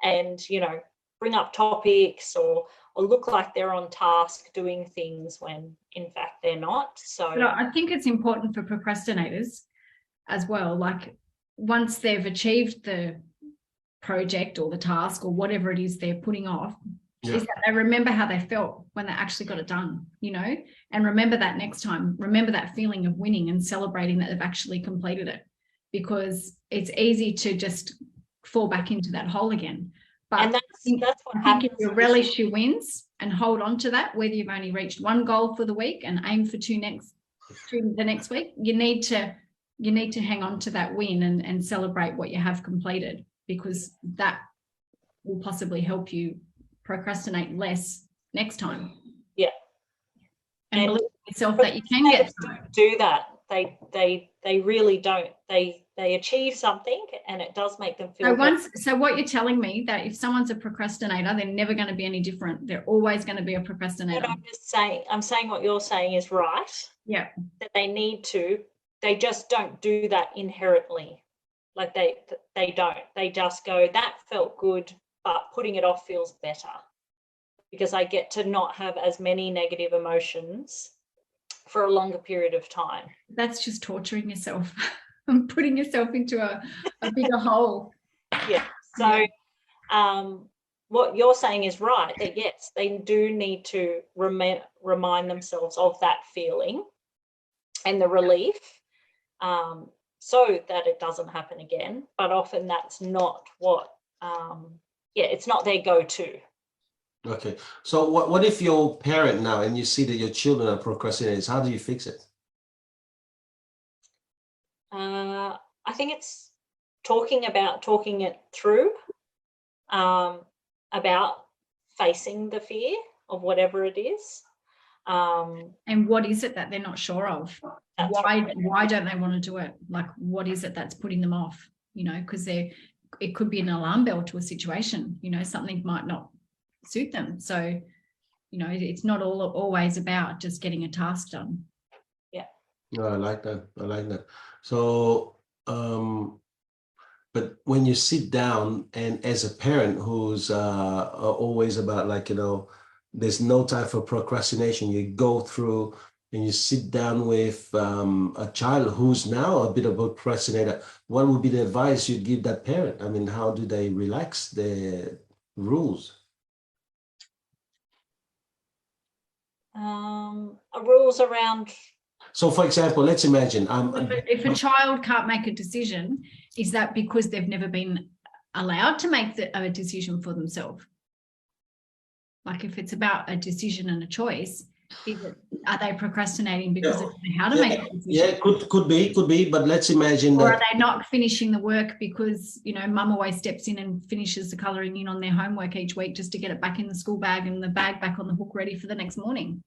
and, you know, bring up topics or look like they're on task doing things when in fact they're not. So but I think it's important for procrastinators as well, like once they've achieved the project or the task or whatever it is they're putting off, is that they remember how they felt when they actually got it done, you know, and remember that next time, remember that feeling of winning and celebrating that they've actually completed it, because it's easy to just fall back into that hole again. But and that's what I happens. think if you relish your wins and hold on to that, whether you've only reached one goal for the week and aim for two the next week, you need to hang on to that win and celebrate what you have completed, because that will possibly help you procrastinate less next time. Yeah. And believe in yourself that you can get through it. Do that. They really don't. They achieve something and it does make them feel So what you're telling me, that if someone's a procrastinator, they're never going to be any different. They're always going to be a procrastinator. But I'm saying what you're saying is right. Yeah. That they just don't do that inherently. Like they don't. They just go, that felt good, but putting it off feels better because I get to not have as many negative emotions for a longer period of time. That's just torturing yourself and putting yourself into a bigger hole. Yeah. So what you're saying is right, that yes, they do need to remind themselves of that feeling and the relief, so that it doesn't happen again. But often that's not what, it's not their go-to. Okay. So what if you're a parent now and you see that your children are procrastinators? How do you fix it? I think it's talking it through, about facing the fear of whatever it is. And what is it that they're not sure of? Why don't they want to do it? Like, what is it that's putting them off? You know, because it could be an alarm bell to a situation. You know, something might not suit them. So, you know, it's not always about just getting a task done. Yeah. No, I like that. So, but when you sit down and as a parent who's always about, like, you know, there's no time for procrastination, you go through and you sit down with a child who's now a bit of a procrastinator, what would be the advice you'd give that parent? I mean, how do they relax the rules? Rules around. So, for example, let's imagine if a child can't make a decision, is that because they've never been allowed to make a decision for themselves? Like, if it's about a decision and a choice, are they procrastinating because they don't know how to make a decision? Yeah, could be. But let's imagine or are they not finishing the work because, you know, mum always steps in and finishes the colouring in on their homework each week just to get it back in the school bag and the bag back on the hook ready for the next morning.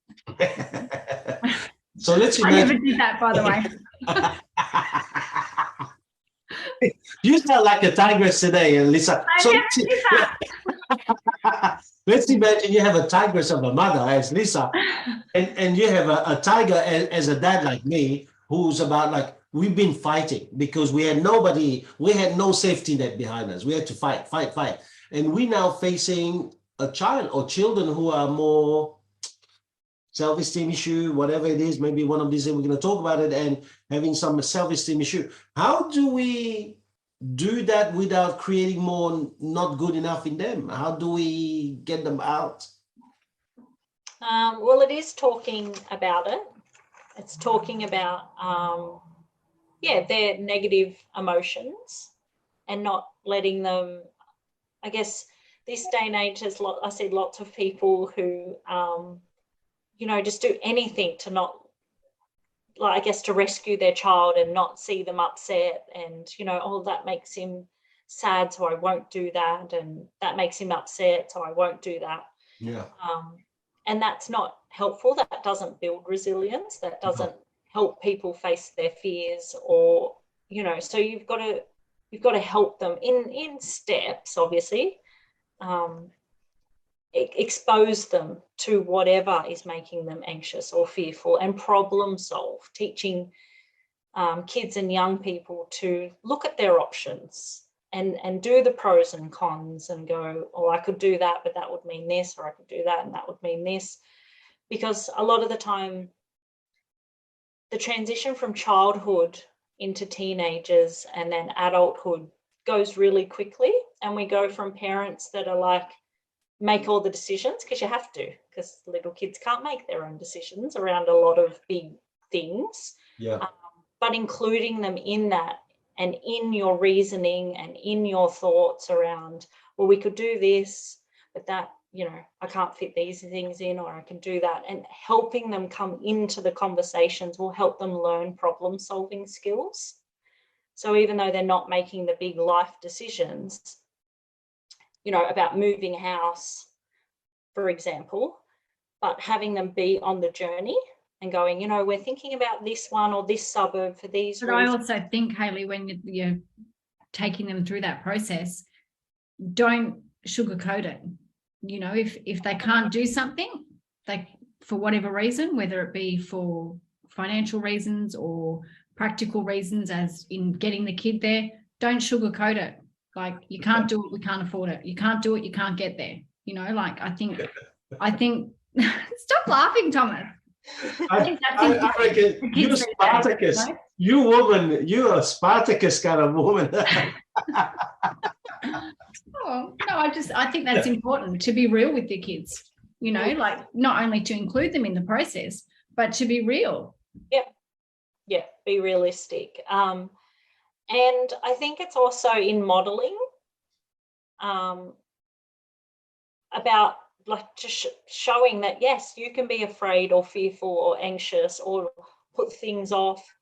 So let's imagine. I never did that, by the way. You sound like a tigress today, Lisa. I never did that. Let's imagine you have a tigress of a mother as Lisa, and you have a tiger as a dad like me, who's about, like, we've been fighting because we had no safety net behind us. We had to fight. And we now facing a child or children who are more self-esteem issue, whatever it is, maybe one of these days we're going to talk about it, and having some self-esteem issue. How do we do that without creating more not good enough in them? How do we get them out? Well, it is talking about it. It's talking about, their negative emotions and not letting them, I guess, this day and age, there's I see lots of people who, just do anything to not, like, I guess, to rescue their child and not see them upset, and, that makes him sad, so I won't do that, and that makes him upset, so I won't do that. Yeah. And that's not helpful. That doesn't build resilience. That doesn't help people face their fears, or, so you've got to help them in steps, obviously. Expose them to whatever is making them anxious or fearful, and problem solve, teaching kids and young people to look at their options, and do the pros and cons and go, oh, I could do that, but that would mean this, or I could do that and that would mean this. Because a lot of the time, the transition from childhood into teenagers and then adulthood goes really quickly. And we go from parents that are like, make all the decisions, because you have to, because little kids can't make their own decisions around a lot of big things. Yeah. But including them in that and in your reasoning and in your thoughts around, well, we could do this, but that, you know, I can't fit these things in, or I can do that. And helping them come into the conversations will help them learn problem solving skills. So even though they're not making the big life decisions, you know, about moving house, for example, but having them be on the journey and going, you know, we're thinking about this one or this suburb for these But reasons. I also think, Hayley, when you're taking them through that process, don't sugarcoat it. You know, if they can't do something, they, for whatever reason, whether it be for financial reasons or practical reasons, as in getting the kid there, don't sugarcoat it. Like, you can't do it, we can't afford it. You can't do it, you can't get there. You know, like, I think stop laughing, Thomas. I reckon you're Spartacus. Right? You woman, you're a Spartacus kind of woman. Oh, no, I think that's important, to be real with your kids, you know, like not only to include them in the process, but to be real. Yeah, be realistic. And I think it's also in modeling about like just showing that, yes, you can be afraid or fearful or anxious or put things off,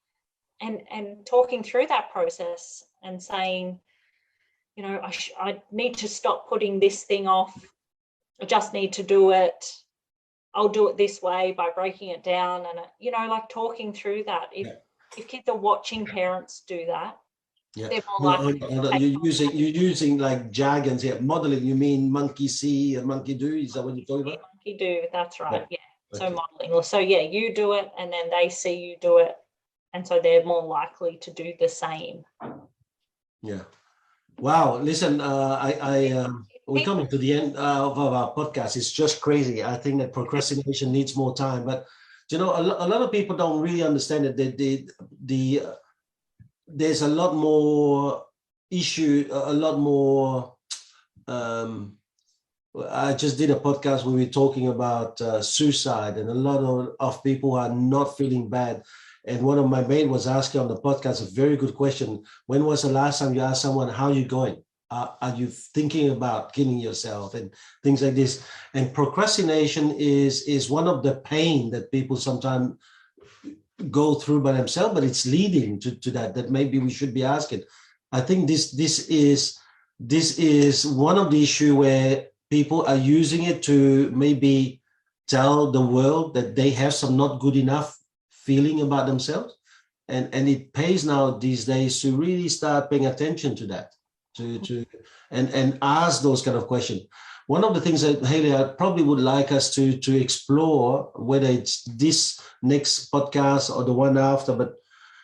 and talking through that process and saying, you know, I need to stop putting this thing off. I just need to do it. I'll do it this way by breaking it down. And, you know, like talking through that. If kids are watching parents do that, they're more likely. You're using like jargons here. Modeling, you mean monkey see and monkey do? Is that what you're talking about? Monkey do, that's right. Yeah. Okay. So modeling. So yeah, you do it and then they see you do it. And so they're more likely to do the same. Yeah. Wow. Listen, we're coming to the end of our podcast. It's just crazy. I think that procrastination needs more time, but you know, a lot of people don't really understand it. There's a lot more issue, a lot more. I just did a podcast where we were talking about suicide, and a lot of people are not feeling bad. And one of my mates was asking on the podcast a very good question. When was the last time you asked someone, how are you going? Are you thinking about killing yourself and things like this? And procrastination is one of the pain that people sometimes go through by themselves, but it's leading to that maybe we should be asking. I think this is one of the issue where people are using it to maybe tell the world that they have some not good enough feeling about themselves, and it pays now these days to really start paying attention to that, and ask those kind of questions. One of the things that, Hayley, I probably would like us to explore, whether it's this next podcast or the one after, but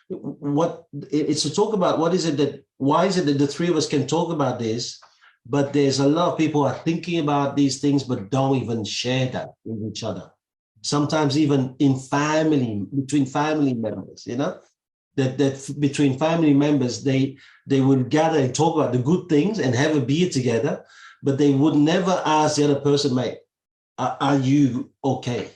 what it's to talk about, why is it that the three of us can talk about this, but there's a lot of people who are thinking about these things but don't even share that with each other. Sometimes even in family, between family members, you know, that between family members, they would gather and talk about the good things and have a beer together, but they would never ask the other person, mate, are you okay?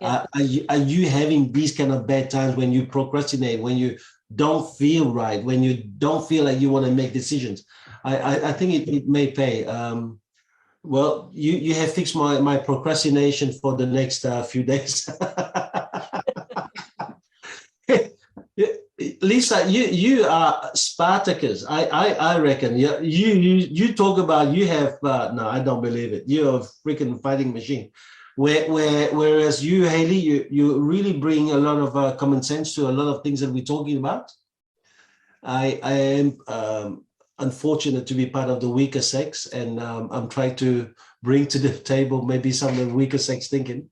Yeah. Are you having these kind of bad times when you procrastinate, when you don't feel right, when you don't feel like you want to make decisions? I think it may pay. Well, you have fixed my procrastination for the next few days. Lisa, you are Spartacus. I reckon you talk about you have no, I don't believe it. You're a freaking fighting machine. Whereas you, Hayley, you really bring a lot of common sense to a lot of things that we're talking about. I am unfortunate to be part of the weaker sex, and I'm trying to bring to the table maybe some of the weaker sex thinking.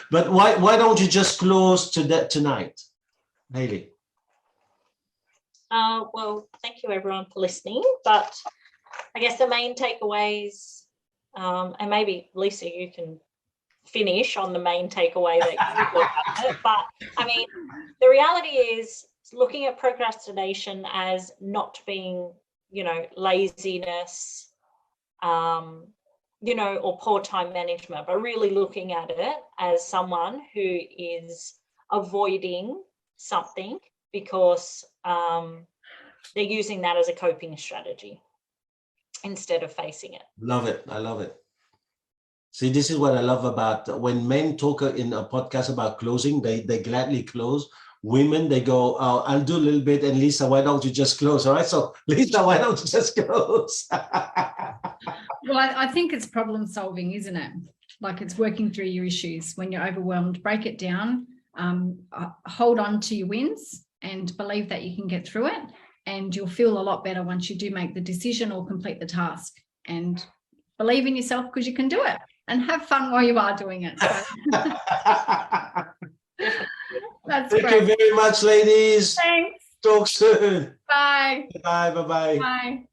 But why don't you just close to that tonight, Hayley? Well, thank you everyone for listening. But I guess the main takeaways, and maybe Lisa, you can finish on the main takeaway that you got out of it. But I mean, the reality is looking at procrastination as not being, laziness, or poor time management, but really looking at it as someone who is avoiding something because they're using that as a coping strategy instead of facing it. Love it. I love it. See, this is what I love about when men talk in a podcast about closing, they gladly close. Women, they go, oh, I'll do a little bit. And Lisa, why don't you just close? All right. So Lisa, why don't you just close? Well, I think it's problem solving, isn't it? Like it's working through your issues. When you're overwhelmed, break it down, hold on to your wins and believe that you can get through it. And you'll feel a lot better once you do make the decision or complete the task. And believe in yourself because you can do it. And have fun while you are doing it. So. That's Thank great. you very much, ladies. Thanks. Talk soon. Bye. Bye. Bye. Bye.